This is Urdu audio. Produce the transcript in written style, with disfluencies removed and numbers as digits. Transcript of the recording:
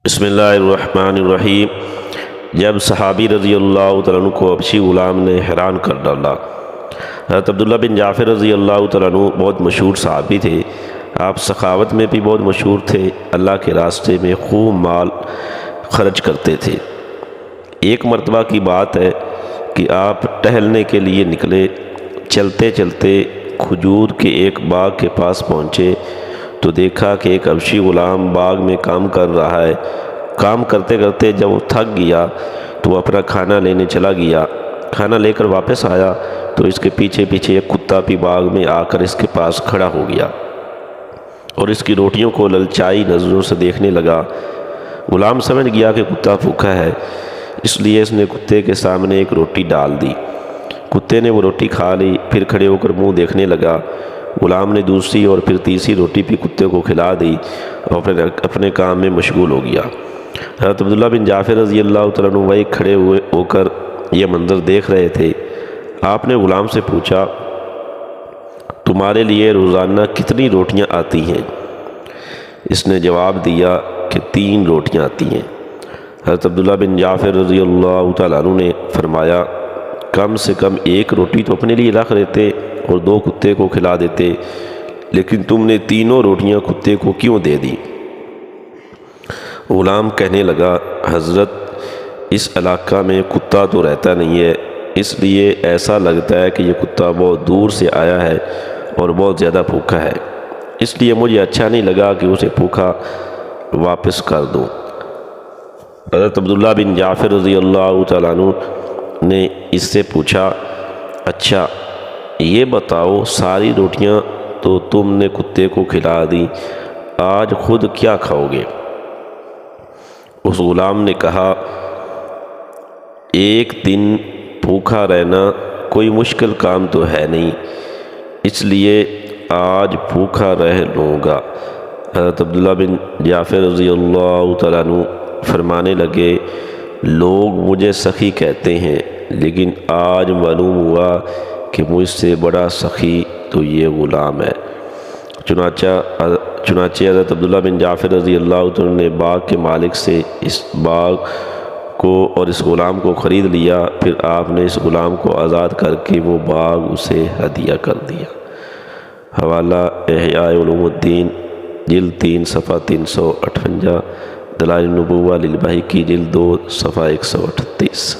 بسم اللہ الرحمن الرحیم۔ جب صحابی رضی اللہ تعالیٰ عنہ کو حبشی غلام نے حیران کر ڈالا۔ حضرت عبداللہ بن جعفر رضی اللہ تعالیٰ عنہ بہت مشہور صحابی تھے۔ آپ سخاوت میں بھی بہت مشہور تھے، اللہ کے راستے میں خوب مال خرچ کرتے تھے۔ ایک مرتبہ کی بات ہے کہ آپ ٹہلنے کے لیے نکلے، چلتے چلتے کھجور کے ایک باغ کے پاس پہنچے تو دیکھا کہ ایک حبشی غلام باغ میں کام کر رہا ہے۔ کام کرتے کرتے جب وہ تھک گیا تو وہ اپنا کھانا لینے چلا گیا۔ کھانا لے کر واپس آیا تو اس کے پیچھے پیچھے ایک کتا بھی باغ میں آ کر اس کے پاس کھڑا ہو گیا اور اس کی روٹیوں کو للچائی نظروں سے دیکھنے لگا۔ غلام سمجھ گیا کہ کتا بھوکا ہے، اس لیے اس نے کتے کے سامنے ایک روٹی ڈال دی۔ کتے نے وہ روٹی کھا لی، پھر کھڑے ہو کر منہ دیکھنے لگا۔ غلام نے دوسری اور پھر تیسری روٹی بھی کتے کو کھلا دی اور پھر اپنے کام میں مشغول ہو گیا۔ حضرت عبداللہ بن جعفر رضی اللہ تعالیٰ عنہ وہی کھڑے ہوئے ہو کر یہ منظر دیکھ رہے تھے۔ آپ نے غلام سے پوچھا، تمہارے لیے روزانہ کتنی روٹیاں آتی ہیں؟ اس نے جواب دیا کہ 3 روٹیاں آتی ہیں۔ حضرت عبداللہ بن جعفر رضی اللہ تعالیٰ عنہ نے فرمایا، کم سے کم 1 روٹی تو اپنے لیے رکھ لیتے اور 2 کتے کو کھلا دیتے، لیکن تم نے 3 روٹیاں کتے کو کیوں دے دی؟ غلام کہنے لگا، حضرت اس علاقہ میں کتا تو رہتا نہیں ہے، اس لیے ایسا لگتا ہے کہ یہ کتا بہت دور سے آیا ہے اور بہت زیادہ بھوکا ہے، اس لیے مجھے اچھا نہیں لگا کہ اسے بھوکا واپس کر دوں۔ حضرت عبداللہ بن جعفر رضی اللہ تعالیٰ عنہ نے اس سے پوچھا، اچھا یہ بتاؤ، ساری روٹیاں تو تم نے کتے کو کھلا دی، آج خود کیا کھاؤ گے؟ اس غلام نے کہا، ایک دن بھوکا رہنا کوئی مشکل کام تو ہے نہیں، اس لیے آج بھوکا رہ لوں گا۔ حضرت عبداللہ بن جعفر رضی اللہ تعالیٰ عنہ فرمانے لگے، لوگ مجھے سخی کہتے ہیں، لیکن آج معلوم ہوا کہ مجھ سے بڑا سخی تو یہ غلام ہے۔ چنانچہ حضرت عبداللہ بن جعفر رضی اللہ عنہ نے باغ کے مالک سے اس باغ کو اور اس غلام کو خرید لیا، پھر آپ نے اس غلام کو آزاد کر کے وہ باغ اسے ہدیہ کر دیا۔ حوالہ احیاء علوم الدین جلد 3 صفحہ 358، دلائل النبوہ للبیہقی جلد 2 صفحہ 138۔